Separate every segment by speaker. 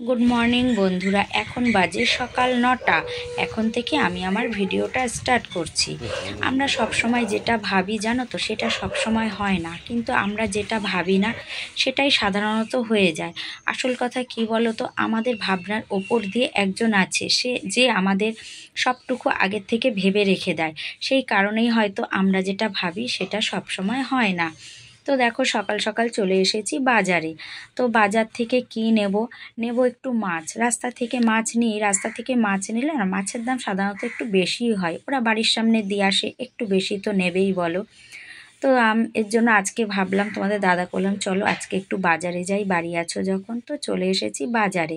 Speaker 1: Good morning বন্ধুরা, এখন বাজে সকাল 9টা। এখন থেকে আমি আমার ভিডিওটা স্টার্ট করছি। আমরা সব সময় যেটা ভাবি জানো তো, সেটা সব সময় হয় না, কিন্তু আমরা যেটা ভাবি না সেটাই সাধারণত হয়ে যায়। আসল কথা কি বলো তো, আমাদের ভাবনার ওপর দিয়ে একজন আছে, সে যে আমাদের সবটুকু আগের থেকে ভেবে রেখে দেয়। সেই কারণেই হয়তো আমরা যেটা ভাবি সেটা সব সময় হয় না। তো দেখো, সকাল সকাল চলে এসেছি বাজারে। তো বাজার থেকে কি নেব, একটু মাছ। রাস্তা থেকে মাছ নিই, রাস্তা থেকে মাছ নিলে না মাছের দাম সাধারণত একটু বেশিই হয়। ওরা বাড়ির সামনে দিয়ে আসে, একটু বেশি তো নেবেই বলো। তো এর জন্য আজকে ভাবলাম, তোমাদের দাদা বললাম চলো আজকে একটু বাজারে যাই, বাড়ি আছো যখন। তো চলে এসেছি বাজারে।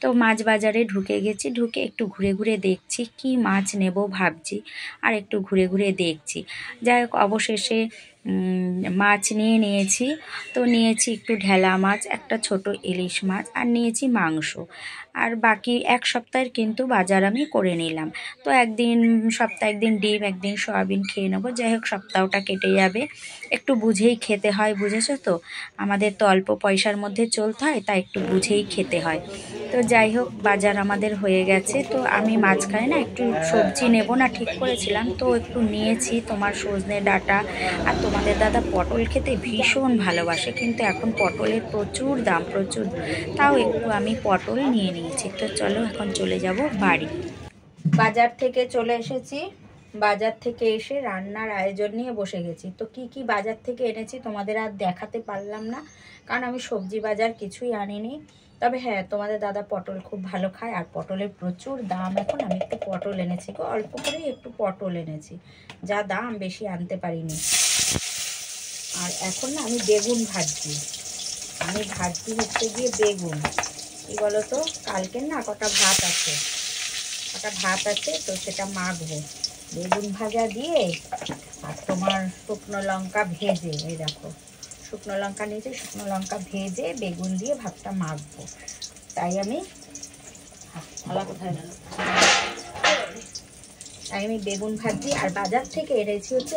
Speaker 1: তো মাছ বাজারে ঢুকে গেছি, ঢুকে একটু ঘুরে ঘুরে দেখছি কি মাছ নেব ভাবছি, আর একটু ঘুরে ঘুরে দেখছি। যাই হোক, অবশেষে মাছ নিয়েছি। তো নিয়েছি একটু ঢেলা মাছ, একটা ছোট ইলিশ মাছ, আর নিয়েছি মাংস। আর বাকি এক সপ্তাহের কিন্তু বাজার আমি করে নিলাম। তো সপ্তাহে একদিন ডিম, একদিন সয়াবিন খেয়ে নেবো। যাই হোক, সপ্তাহটা কেটে যাবে। একটু বুঝেই খেতে হয়, বুঝেছো তো, আমাদের তো অল্প পয়সার মধ্যে চলতে হয়, তাই একটু বুঝেই খেতে হয়। তো যাই হোক, বাজার আমাদের হয়ে গেছে। তো আমি মাঝখানে না একটু সবজি নেব না ঠিক করেছিলাম, তো একটু নিয়েছি তোমার সজনে ডাঁটা। আর তোমাদের দাদা পটল খেতে ভীষণ ভালোবাসে, কিন্তু এখন পটলের প্রচুর দাম, প্রচুর। তাও একটু আমি পটল নিয়ে নিয়েছি। তো চলো এখন চলে যাব বাড়ি। বাজার থেকে চলে এসেছি। বাজার থেকে এসে রান্নার আয়োজন নিয়ে বসে গেছি। তো কি কি বাজার থেকে এনেছি তোমাদের আর দেখাতে পারলাম না, কারণ আমি সবজি বাজার কিছুই আনিনি। তবে হ্যাঁ, তোমাদের দাদা পটল খুব ভালো খায়, আর পটলের প্রচুর দাম এখন। আমি একটু পটল এনেছি, অল্প করেই একটু পটল এনেছি, যা দাম বেশি আনতে পারিনি। আর এখন না আমি বেগুন ভাজছি। হচ্ছে গিয়ে বেগুন। কি বলতো, কালকের না কটা ভাত আছে, তো সেটা মাখবো বেগুন ভাজা দিয়ে। আর তোমার শুকনো লঙ্কা ভেজে, এই দেখো শুকনো লঙ্কা নিয়েছি, শুকনো লঙ্কা ভেজে বেগুন দিয়ে ভাতটা মাখবো। তাই আমি বেগুন ভাজি। আর বাজার থেকে এনেছি হচ্ছে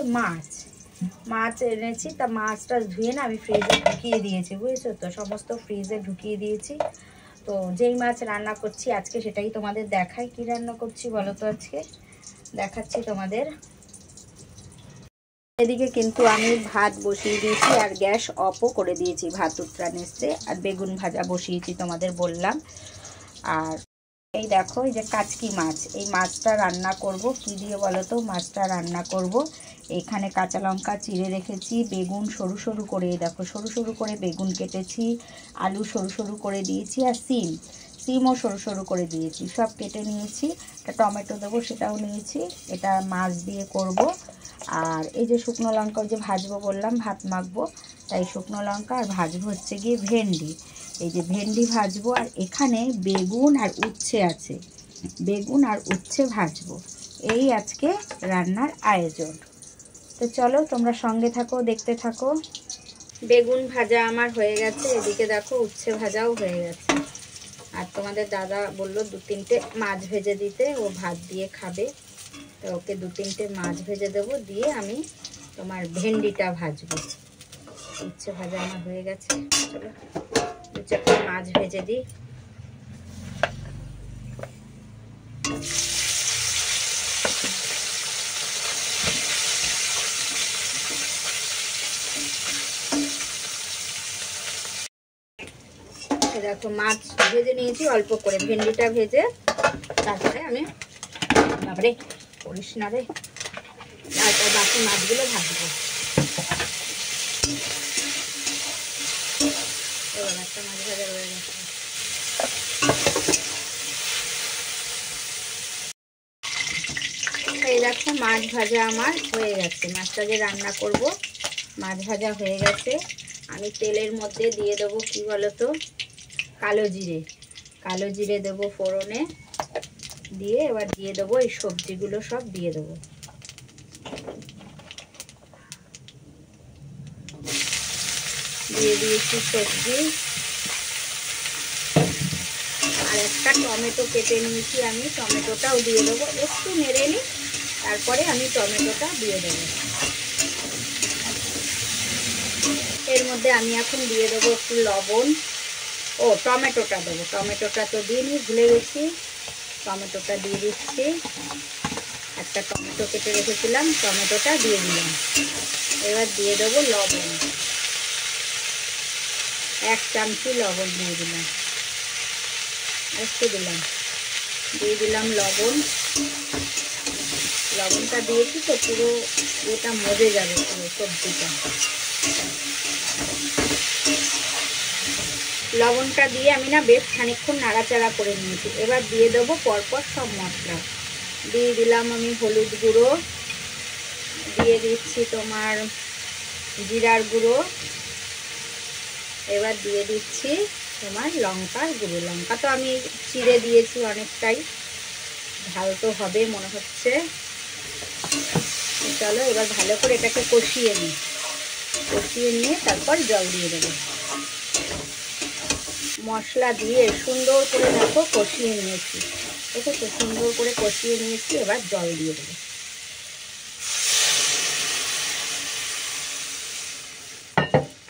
Speaker 1: মাছ এনেছি। তা মাছটা ধুয়ে না আমি ফ্রিজে ঢুকিয়ে দিয়েছি, বুঝেছো তো, সমস্ত ফ্রিজে ঢুকিয়ে দিয়েছি। তো যেই মাছ রান্না করছি আজকে সেটাই তোমাদের দেখাই। কি রান্না করছি বলো তো, আজকে দেখাচ্ছি তোমাদের। এদিকে কিন্তু আমি ভাত বসিয়ে দিয়েছি, আর গ্যাস অফও করে দিয়েছি, ভাত উত্তরান এসছে। আর বেগুন ভাজা বসিয়েছি তোমাদের বললাম। আর এই দেখো, এই যে কাচকি মাছ, এই মাছটা রান্না করব। কি দিয়ে বলো তো মাছটা রান্না করব? এখানে কাঁচা লঙ্কা চিড়ে রেখেছি, বেগুন সরু সরু করে, এই দেখো সরু সরু করে বেগুন কেটেছি, আলু সরু সরু করে দিয়েছি, আর সিমও সরু সরু করে দিয়েছি, সব কেটে নিয়েছি। একটা টমেটো দেবো, সেটাও নিয়েছি। এটা মাছ দিয়ে করব। আর এই যে শুকনো লঙ্কা, ওই যে ভাজবো বললাম, ভাত মাখবো, তাই শুকনো লঙ্কা। আর ভাজবো হচ্ছে গিয়ে ভেন্ডি, এই যে ভেন্ডি ভাজবো। আর এখানে বেগুন আর উচ্ছে আছে, বেগুন আর উচ্ছে ভাজবো। এই আজকে রান্নার আয়োজন। তো চলো তোমরা সঙ্গে থাকো, দেখতে থাকো। বেগুন ভাজা আমার হয়ে গেছে, এদিকে দেখো উচ্ছে ভাজাও হয়ে গেছে। আর তোমাদের দাদা বললো 2-3টে মাছ ভেজে দিতে, ও ভাত দিয়ে খাবে। তো ওকে 2-3টে মাছ ভেজে দেবো, দিয়ে আমি তোমার ভেন্ডিটা ভাজবো। উচ্ছে ভাজা আমার হয়ে গেছে। চলো 2-4টে মাছ ভেজে দিই। দেখো মাছ ভেজে নিয়েছি অল্প করে, ভেন্ডিটা ভেজে তারপরে আমি, বাবারে করিস না রে, তারপর বাকি মাছগুলো ভাজবো। একটা মাছ ভাজা হয়ে গেছে। এই দেখো মাছ ভাজা আমার হয়ে গেছে। মাছটা যে রান্না করব, মাছ ভাজা হয়ে গেছে। আমি তেলের মধ্যে দিয়ে দেবো কি বলতো, কালো জিরে দেবো ফোড়নে, দিয়ে এবার দিয়ে দেবো এই সবজিগুলো, সব দিয়ে দেবো। দিয়ে দিয়েছি সবজি। আর একটা টমেটো কেটে নিয়েছি আমি, টমেটোটাও দিয়ে দেবো। একটু নেড়ে নিই, তারপরে আমি টমেটোটা দিয়ে দেবো। এর মধ্যে আমি এখন দিয়ে দেবো একটু লবণ, ও টমেটোটা দেবো, টমেটোটা তো দিইনি, ভুলে গেছি। টমেটোটা দিয়ে দিচ্ছি, একটা টমেটো কেটে রেখেছিলাম, টমেটোটা দিয়ে দিলাম। এবার দিয়ে দেবো লবণ, 1 চামচি লবণ দিয়ে দিলাম, একটু দিয়ে দিলাম লবণ। লবণটা দিয়েছি তো পুরো এটা মজে যাবে পুরো সবজিটা। লবণটা দিয়ে আমি না বেশ খানিকক্ষণ নাড়াচাড়া করে নিয়েছি। এবার দিয়ে দেবো পরপর সব মশলা। দিয়ে দিলাম আমি হলুদ গুঁড়ো, দিয়ে দিচ্ছি তোমার জিরার গুঁড়ো, এবার দিয়ে দিচ্ছি তোমার লঙ্কার গুঁড়ো। লঙ্কা তো আমি চিড়ে দিয়েছি অনেকটাই, ঝাল তো হবে মনে হচ্ছে। চলো এবার ভালো করে এটাকে কষিয়ে নিয়ে তারপর জল দিয়ে দেবো। মশলা দিয়ে সুন্দর করে দেখো কষিয়ে নিয়েছি, দেখো সুন্দর করে কষিয়ে নিয়েছি। এবার জল দিয়ে দেবো।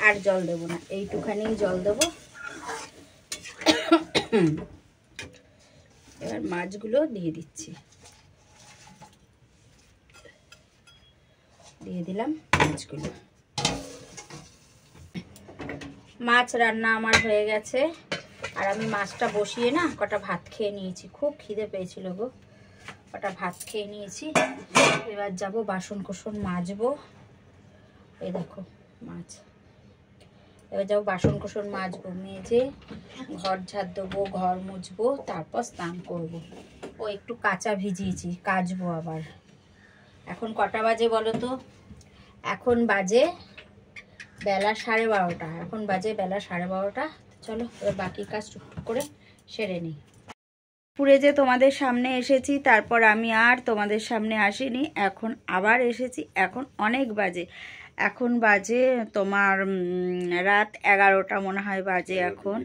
Speaker 1: আর জল দেবো না, এইটুখানি জল দেবো। এবার মাছগুলো দিয়ে দিচ্ছি, দিয়ে দিলাম মাছগুলো। মাছ রান্না আমার হয়ে গেছে, আর আমি মাছটা বসিয়ে না কটা ভাত খেয়ে নিয়েছি। খুব খিদে পেয়েছিল গো, কটা ভাত খেয়ে নিয়েছি। এবার যাব বাসন কোসন মাজবো। এই দেখো মাছ, এবার যাবো বাসন কোসন মাজবো, মেজে ঘর ঝাড় দেবো, ঘর মুছবো, তারপর স্নান করব। ও একটু কাঁচা ভিজিয়েছি, কাচবো আবার। এখন কটা বাজে বলো তো? এখন বাজে বেলা 12:30। এখন বাজে বেলা 12:30। চলো এবার বাকি কাজ টুকটুক করে সেরে নিই। পুরে যে তোমাদের সামনে এসেছি, তারপর আমি আর তোমাদের সামনে আসিনি, এখন আবার এসেছি। এখন অনেক বাজে, এখন বাজে তোমার রাত 11টা মনে হয় বাজে। এখন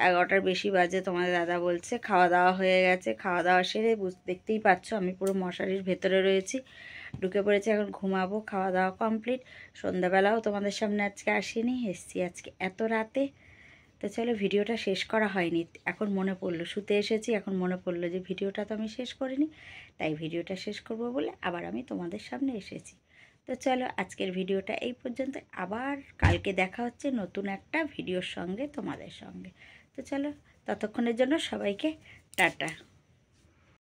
Speaker 1: 11টার বেশি বাজে। তোমাদের দাদা বলছে খাওয়া দাওয়া হয়ে গেছে। খাওয়া দাওয়া সেরে দেখতেই পাচ্ছ আমি পুরো মশারির ভেতরে রয়েছি, ঢুকে পড়েছি। এখন ঘুমাবো। খাওয়া দাওয়া কমপ্লিট। সন্ধ্যাবেলাও তোমাদের সামনে আজকে আসিনি, এসছি আজকে এত রাতে। তো চলো ভিডিওটা শেষ করা হয়নি, এখন মনে পড়লো, শুতে এসেছি এখন মনে পড়লো যে ভিডিওটা তো আমি শেষ করিনি, তাই ভিডিওটা শেষ করব বলে আবার আমি তোমাদের সামনে এসেছি। তো চলো আজকের ভিডিওটা এই পর্যন্ত, আবার কালকে দেখা হচ্ছে নতুন একটা ভিডিওর সঙ্গে তোমাদের সঙ্গে। তো চলো ততক্ষণের জন্য সবাইকে টাটা।